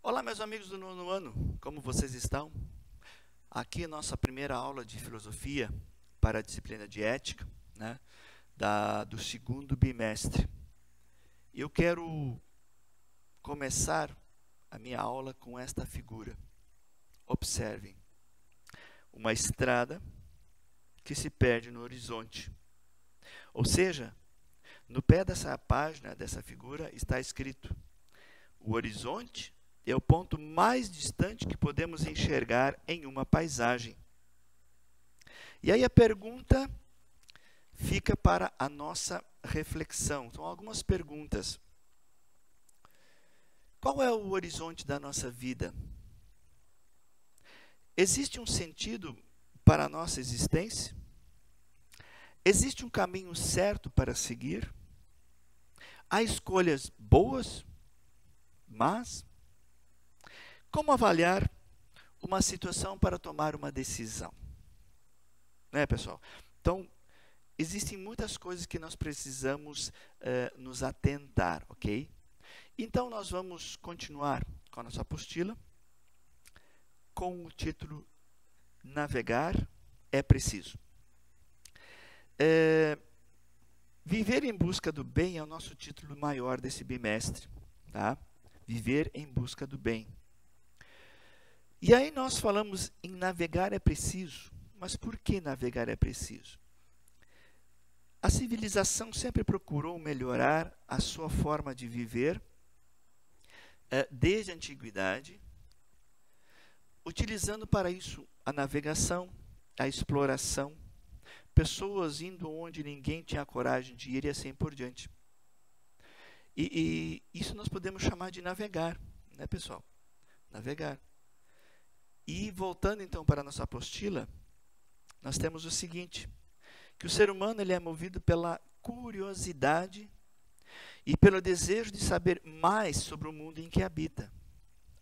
Olá, meus amigos do nono ano, como vocês estão? Aqui é a nossa primeira aula de filosofia para a disciplina de ética, né, do segundo bimestre. Eu quero começar a minha aula com esta figura. Observem, uma estrada que se perde no horizonte. Ou seja, no pé dessa página, dessa figura, está escrito: o horizonte é o ponto mais distante que podemos enxergar em uma paisagem. E aí a pergunta fica para a nossa reflexão. São algumas perguntas. Qual é o horizonte da nossa vida? Existe um sentido para a nossa existência? Existe um caminho certo para seguir? Há escolhas boas, más? Como avaliar uma situação para tomar uma decisão? Né, pessoal? Então, existem muitas coisas que nós precisamos nos atentar, ok? Então, nós vamos continuar com a nossa apostila com o título Navegar é Preciso. Viver em busca do bem é o nosso título maior desse bimestre, tá? Viver em busca do bem. E aí nós falamos em navegar é preciso. Mas por que navegar é preciso? A civilização sempre procurou melhorar a sua forma de viver desde a antiguidade, utilizando para isso a navegação, a exploração, pessoas indo onde ninguém tinha coragem de ir e assim por diante. E isso nós podemos chamar de navegar, né, pessoal? Navegar. E voltando então para a nossa apostila, nós temos o seguinte, que o ser humano ele é movido pela curiosidade e pelo desejo de saber mais sobre o mundo em que habita,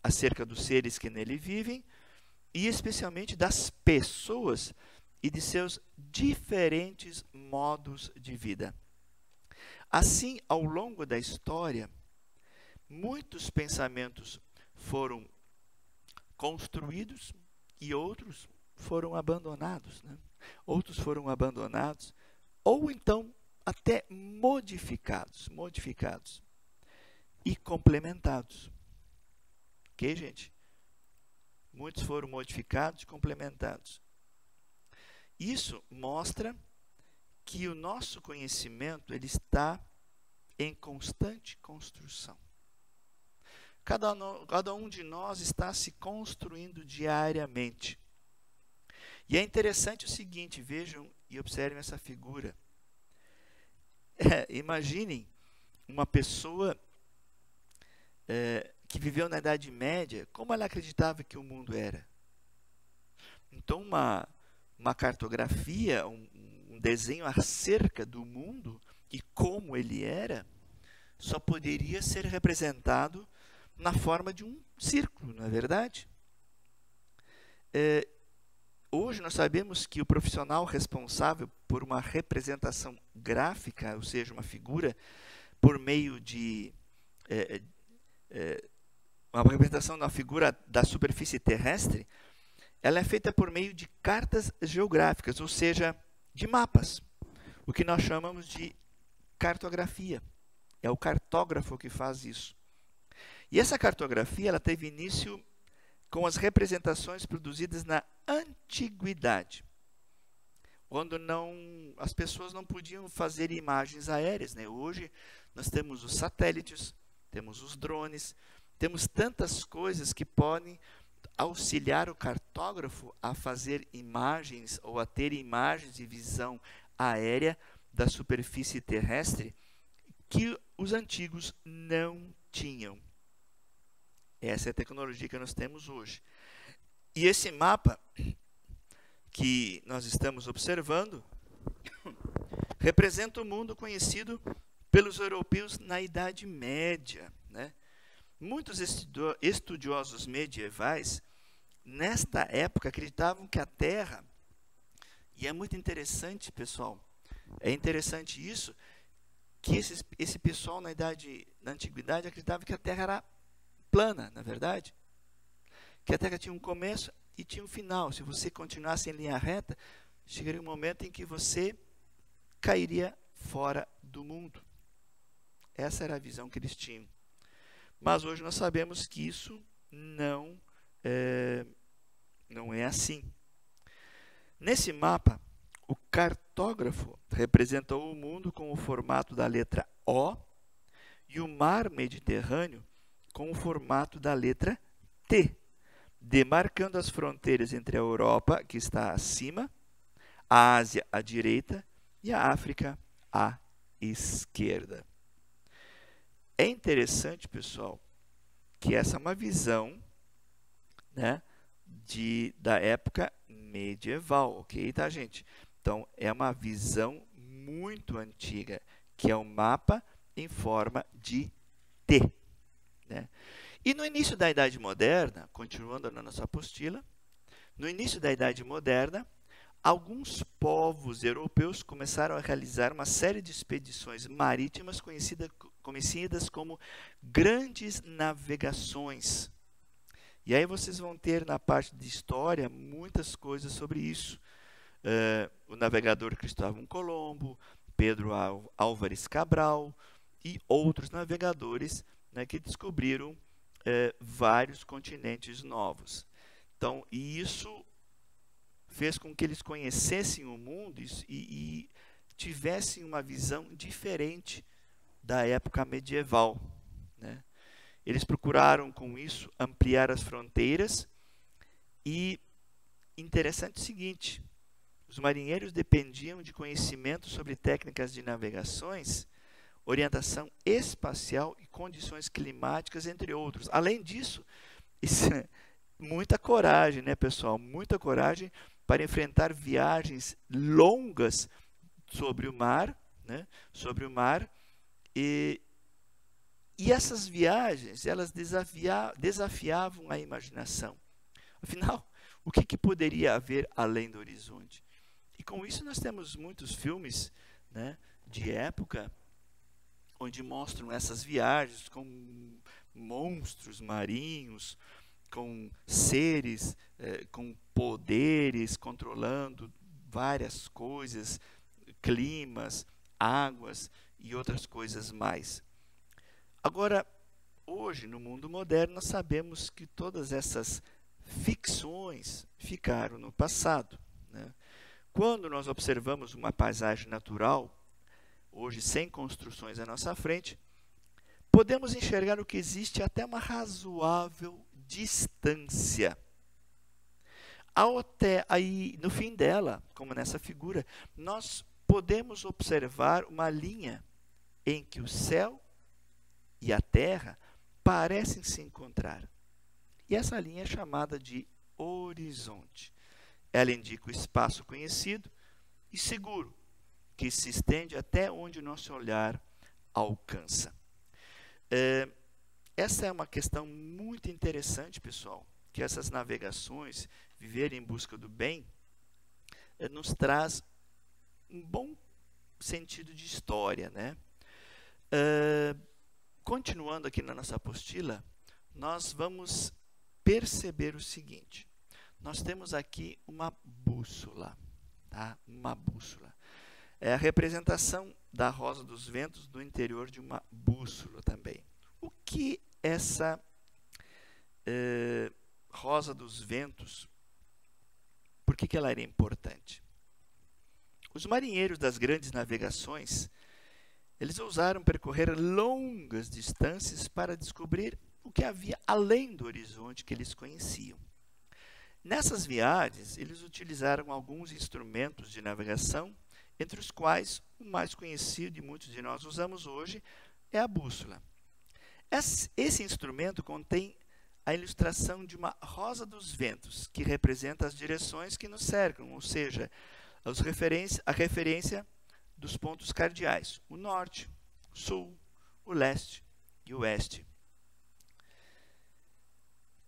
acerca dos seres que nele vivem e especialmente das pessoas e de seus diferentes modos de vida. Assim, ao longo da história, muitos pensamentos foram construídos e outros foram abandonados, né? Outros foram abandonados ou então até modificados e complementados. Ok, gente? Muitos foram modificados e complementados. Isso mostra que o nosso conhecimento ele está em constante construção. Cada um de nós está se construindo diariamente. E é interessante o seguinte, vejam e observem essa figura. Imaginem uma pessoa que viveu na Idade Média, como ela acreditava que o mundo era. Então, uma cartografia, um desenho acerca do mundo e como ele era, só poderia ser representado na forma de um círculo, não é verdade? Hoje nós sabemos que o profissional responsável por uma representação gráfica, ou seja, uma figura, por meio de uma representação da figura da superfície terrestre, ela é feita por meio de cartas geográficas, ou seja, de mapas, o que nós chamamos de cartografia. É o cartógrafo que faz isso. E essa cartografia ela teve início com as representações produzidas na antiguidade, quando as pessoas não podiam fazer imagens aéreas, né? Hoje nós temos os satélites, temos os drones, temos tantas coisas que podem auxiliar o cartógrafo a fazer imagens ou a ter imagens de visão aérea da superfície terrestre que os antigos não tinham. Essa é a tecnologia que nós temos hoje. E esse mapa que nós estamos observando representa o mundo conhecido pelos europeus na Idade Média, né? Muitos estudiosos medievais, nesta época, acreditavam que a Terra, e é muito interessante, pessoal, é interessante isso, que esse pessoal na antiguidade acreditava que a Terra era plana, na verdade. Que a Terra tinha um começo e tinha um final. Se você continuasse em linha reta, chegaria um momento em que você cairia fora do mundo. Essa era a visão que eles tinham. Mas hoje nós sabemos que isso não é assim. Nesse mapa, o cartógrafo representou o mundo com o formato da letra O e o mar Mediterrâneo com o formato da letra T, demarcando as fronteiras entre a Europa, que está acima, a Ásia à direita e a África à esquerda. É interessante, pessoal, que essa é uma visão, né, da época medieval, ok, tá, gente? Então, é uma visão muito antiga, que é um mapa em forma de T, né? E no início da Idade Moderna, continuando na nossa apostila, no início da Idade Moderna, alguns povos europeus começaram a realizar uma série de expedições marítimas conhecidas como grandes navegações. E aí vocês vão ter na parte de história muitas coisas sobre isso. O navegador Cristóvão Colombo, Pedro Álvares Cabral e outros navegadores, né, que descobriram vários continentes novos. Então, e isso fez com que eles conhecessem o mundo e tivessem uma visão diferente da época medieval, né? Eles procuraram, com isso, ampliar as fronteiras e, interessante o seguinte, os marinheiros dependiam de conhecimento sobre técnicas de navegações, orientação espacial e condições climáticas, entre outros. Além disso, isso é muita coragem, né, pessoal? Muita coragem para enfrentar viagens longas sobre o mar, né? Sobre o mar, e essas viagens, elas desafiavam a imaginação. Afinal, o que poderia haver além do horizonte? E com isso nós temos muitos filmes, né, de época, onde mostram essas viagens com monstros marinhos, com seres com poderes, controlando várias coisas, climas, águas e outras coisas mais. Agora, hoje, no mundo moderno, nós sabemos que todas essas ficções ficaram no passado, né? Quando nós observamos uma paisagem natural, hoje sem construções à nossa frente, podemos enxergar o que existe até uma razoável distância. Até aí, no fim dela, como nessa figura, nós podemos observar uma linha em que o céu e a terra parecem se encontrar. E essa linha é chamada de horizonte. Ela indica o espaço conhecido e seguro, que se estende até onde o nosso olhar alcança. Essa é uma questão muito interessante, pessoal, que essas navegações, viver em busca do bem, nos traz um bom sentido de história, né? Continuando aqui na nossa apostila, nós vamos perceber o seguinte. Nós temos aqui uma bússola, tá? Uma bússola. É a representação da rosa dos ventos no interior de uma bússola também. O que essa rosa dos ventos, por que ela era importante? Os marinheiros das grandes navegações, eles ousaram percorrer longas distâncias para descobrir o que havia além do horizonte que eles conheciam. Nessas viagens, eles utilizaram alguns instrumentos de navegação, entre os quais o mais conhecido e muitos de nós usamos hoje é a bússola. Esse instrumento contém a ilustração de uma rosa dos ventos, que representa as direções que nos cercam, ou seja, a referência dos pontos cardeais, o norte, o sul, o leste e o oeste.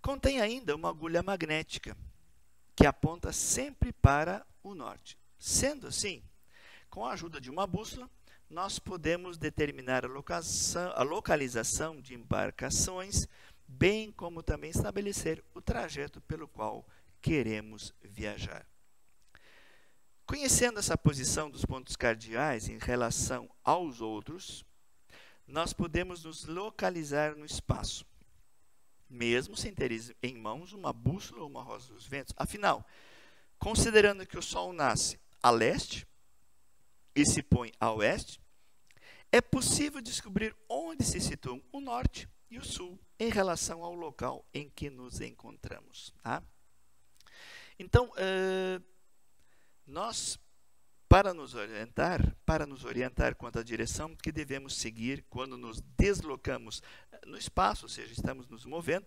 Contém ainda uma agulha magnética, que aponta sempre para o norte. Sendo assim, com a ajuda de uma bússola, nós podemos determinar a localização de embarcações, bem como também estabelecer o trajeto pelo qual queremos viajar. Conhecendo essa posição dos pontos cardeais em relação aos outros, nós podemos nos localizar no espaço, mesmo sem ter em mãos uma bússola ou uma rosa dos ventos. Afinal, considerando que o Sol nasce a leste e se põe a oeste, é possível descobrir onde se situam o norte e o sul em relação ao local em que nos encontramos. Tá? Então, nós, para nos orientar quanto à direção que devemos seguir quando nos deslocamos no espaço, ou seja, estamos nos movendo,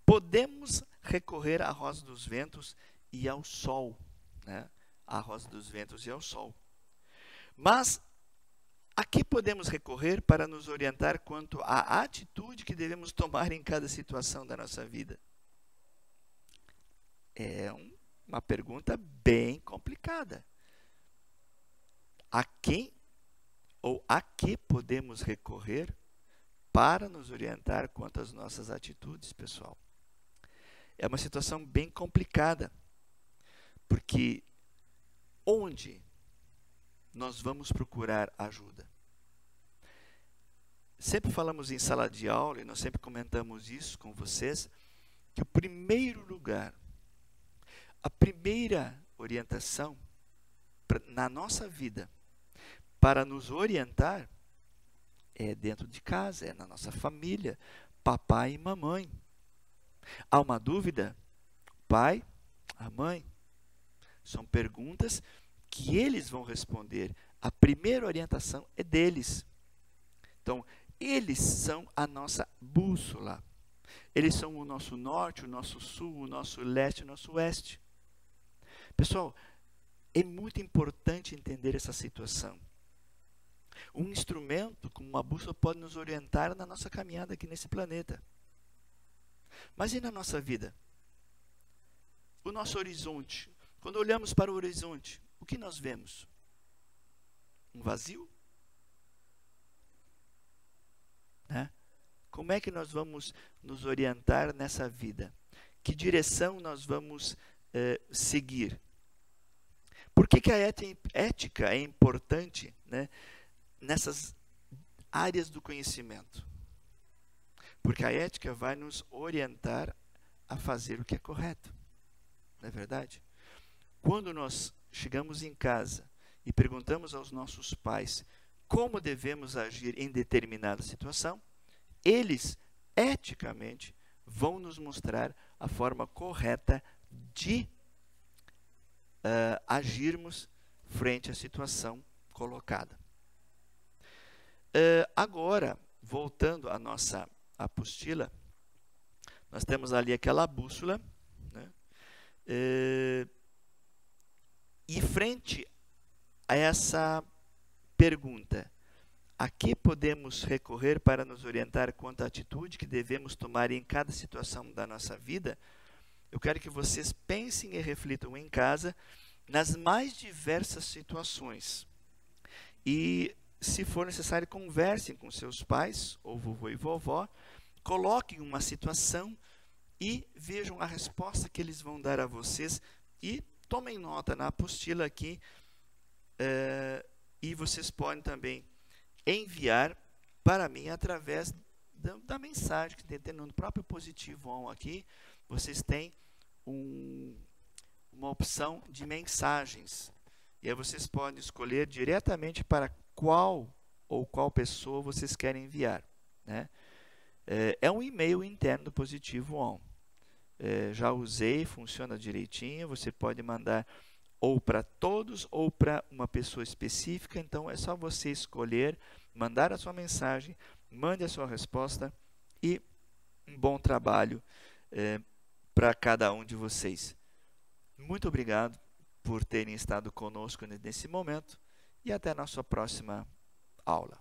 podemos recorrer à rosa dos ventos e ao sol, né? À rosa dos ventos e ao sol. Mas a que podemos recorrer para nos orientar quanto à atitude que devemos tomar em cada situação da nossa vida? É uma pergunta bem complicada. A quem ou a que podemos recorrer para nos orientar quanto às nossas atitudes, pessoal? É uma situação bem complicada, porque onde nós vamos procurar ajuda? Sempre falamos em sala de aula, e nós sempre comentamos isso com vocês, que o primeiro lugar, a primeira orientação na nossa vida, para nos orientar, é dentro de casa, é na nossa família, papai e mamãe. Há uma dúvida? Pai, a mãe. São perguntas que eles vão responder. A primeira orientação é deles. Então, eles são a nossa bússola. Eles são o nosso norte, o nosso sul, o nosso leste, o nosso oeste. Pessoal, é muito importante entender essa situação. Um instrumento como uma bússola pode nos orientar na nossa caminhada aqui nesse planeta. Mas e na nossa vida? O nosso horizonte. Quando olhamos para o horizonte, o que nós vemos? Um vazio? Né? Como é que nós vamos nos orientar nessa vida? Que direção nós vamos seguir? Por que a ética é importante, né, nessas áreas do conhecimento? Porque a ética vai nos orientar a fazer o que é correto. Não é verdade? Quando nós chegamos em casa e perguntamos aos nossos pais como devemos agir em determinada situação, eles, eticamente, vão nos mostrar a forma correta de agirmos frente à situação colocada. Agora, voltando à nossa apostila, nós temos ali aquela bússola, né? E frente a essa pergunta, a que podemos recorrer para nos orientar quanto à atitude que devemos tomar em cada situação da nossa vida? Eu quero que vocês pensem e reflitam em casa nas mais diversas situações. E, se for necessário, conversem com seus pais, ou vovô e vovó, coloquem uma situação e vejam a resposta que eles vão dar a vocês e tomem nota na apostila aqui, e vocês podem também enviar para mim através da mensagem que tem no próprio Positivo On aqui. Vocês têm uma opção de mensagens. E aí vocês podem escolher diretamente para qual pessoa vocês querem enviar, né? É um e-mail interno do Positivo On. Já usei, funciona direitinho. Você pode mandar ou para todos ou para uma pessoa específica. Então é só você escolher, mandar a sua mensagem, mande a sua resposta e um bom trabalho para cada um de vocês. Muito obrigado por terem estado conosco nesse momento e até a nossa próxima aula.